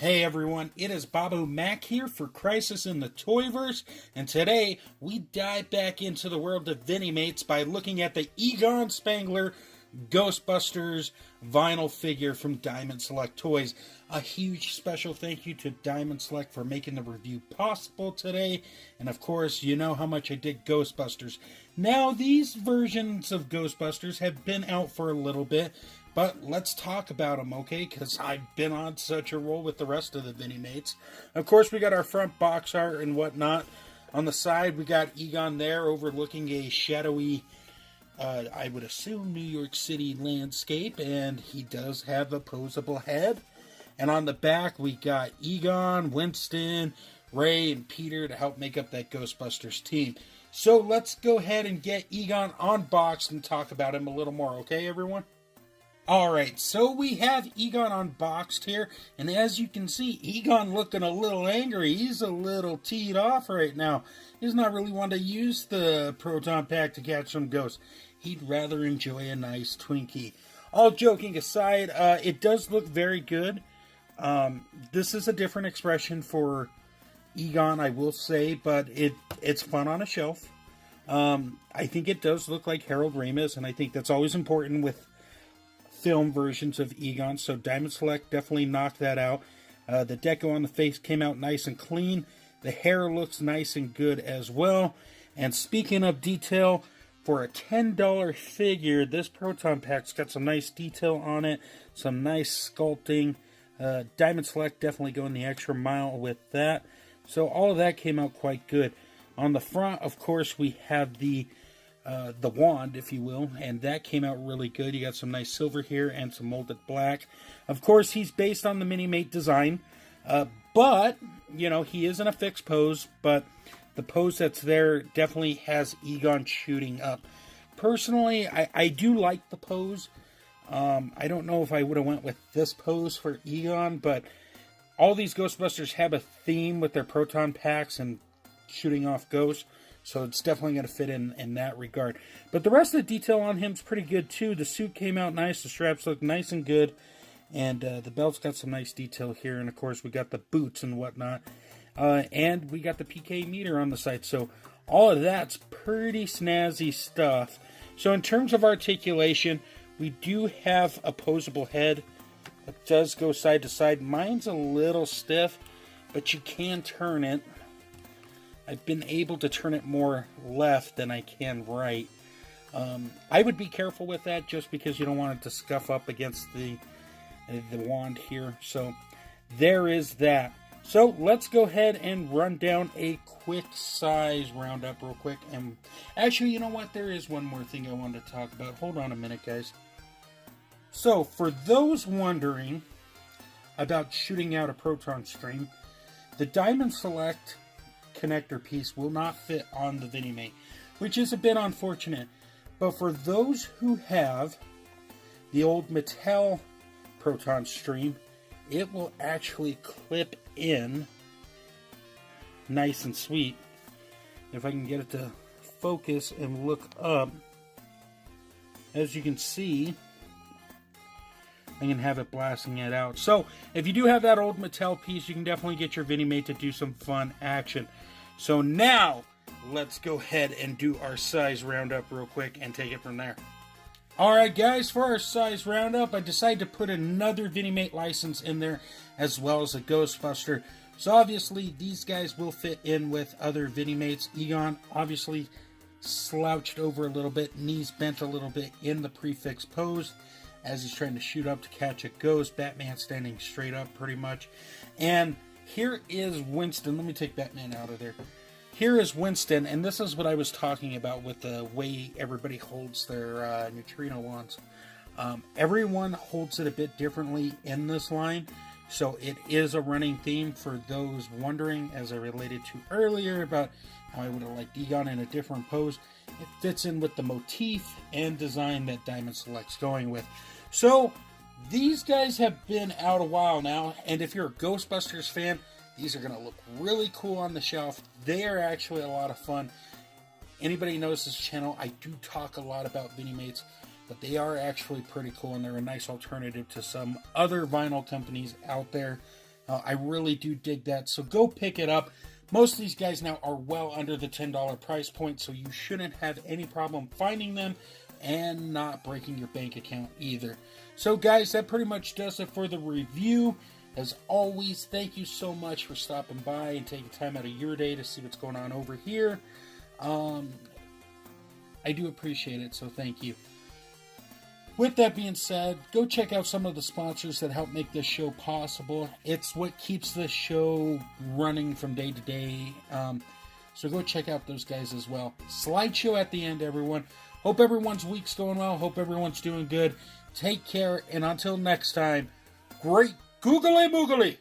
Hey everyone, it is Babu Mac here for Crisis in the Toyverse, and today we dive back into the world of Vinimates by looking at the Egon Spengler Ghostbusters vinyl figure from Diamond Select Toys. A huge special thank you to Diamond Select for making the review possible today, and of course, you know how much I dig Ghostbusters. Now, these versions of Ghostbusters have been out for a little bit, but let's talk about them, okay? Because I've been on such a roll with the rest of the Vinimates. Of course, we got our front box art and whatnot. On the side, we got Egon there overlooking a shadowy, I would assume, New York City landscape. And he does have a posable head. And on the back, we got Egon, Winston, Ray, and Peter to help make up that Ghostbusters team. So let's go ahead and get Egon unboxed and talk about him a little more, okay, everyone? Alright, so we have Egon unboxed here, and as you can see, Egon looking a little angry. He's a little teed off right now. He's not really wanting to use the Proton Pack to catch some ghosts. He'd rather enjoy a nice Twinkie. All joking aside, it does look very good. This is a different expression for Egon, I will say, but it's fun on a shelf. I think it does look like Harold Ramis, and I think that's always important with film versions of Egon, so Diamond Select definitely knocked that out. The deco on the face came out nice and clean. The hair looks nice and good as well. And speaking of detail, for a $10 figure, this Proton Pack's got some nice detail on it, some nice sculpting. Diamond Select definitely going the extra mile with that. So all of that came out quite good. On the front, of course, we have the wand, if you will, and that came out really good. You got some nice silver here and some molded black. Of course, he's based on the Minimate design, but, you know, he is in a fixed pose, but the pose that's there definitely has Egon shooting up. Personally, I do like the pose. I don't know if I would have went with this pose for Egon, but all these Ghostbusters have a theme with their Proton Packs and shooting off ghosts. So it's definitely going to fit in that regard. But the rest of the detail on him's pretty good too. The suit came out nice. The straps look nice and good. And the belt's got some nice detail here. And of course we got the boots and whatnot. And we got the PK meter on the side. So all of that's pretty snazzy stuff. So in terms of articulation, we do have a posable head. It does go side to side. Mine's a little stiff, but you can turn it. I've been able to turn it more left than I can right. I would be careful with that just because you don't want it to scuff up against the wand here. So there is that. So let's go ahead and run down a quick size roundup real quick. And actually, you know what? There is one more thing I wanted to talk about. Hold on a minute, guys. So for those wondering about shooting out a Proton Spring, the Diamond Select connector piece will not fit on the Vinimate, which is a bit unfortunate. But for those who have the old Mattel Proton Stream, it will actually clip in nice and sweet. If I can get it to focus and look up, as you can see, I can have it blasting it out. So, if you do have that old Mattel piece, you can definitely get your Vinimate to do some fun action. So now, let's go ahead and do our size roundup real quick and take it from there. Alright guys, for our size roundup, I decided to put another Vinimate license in there, as well as a Ghostbuster. So obviously, these guys will fit in with other Vinimates. Egon, obviously, slouched over a little bit, knees bent a little bit in the prefix pose, as he's trying to shoot up to catch a ghost. Batman standing straight up pretty much. And here is Winston. Let me take Batman out of there. Here is Winston, and this is what I was talking about with the way everybody holds their neutrino wands. Everyone holds it a bit differently in this line, so it is a running theme for those wondering, as I related to earlier about how I would have liked Egon in a different pose. It fits in with the motif and design that Diamond Select's going with. So, these guys have been out a while now, and if you're a Ghostbusters fan, these are going to look really cool on the shelf. They are actually a lot of fun. Anybody knows this channel, I do talk a lot about Vinimates, but they are actually pretty cool, and they're a nice alternative to some other vinyl companies out there. I really do dig that, so go pick it up. Most of these guys now are well under the $10 price point, so you shouldn't have any problem finding them and not breaking your bank account either. So guys, that pretty much does it for the review. As always, thank you so much for stopping by and taking time out of your day to see what's going on over here. I do appreciate it, so thank you. With that being said, go check out some of the sponsors that help make this show possible. It's what keeps this show running from day to day. So go check out those guys as well. Slideshow at the end, everyone. Hope everyone's week's going well. Hope everyone's doing good. Take care, and until next time, great googly moogly!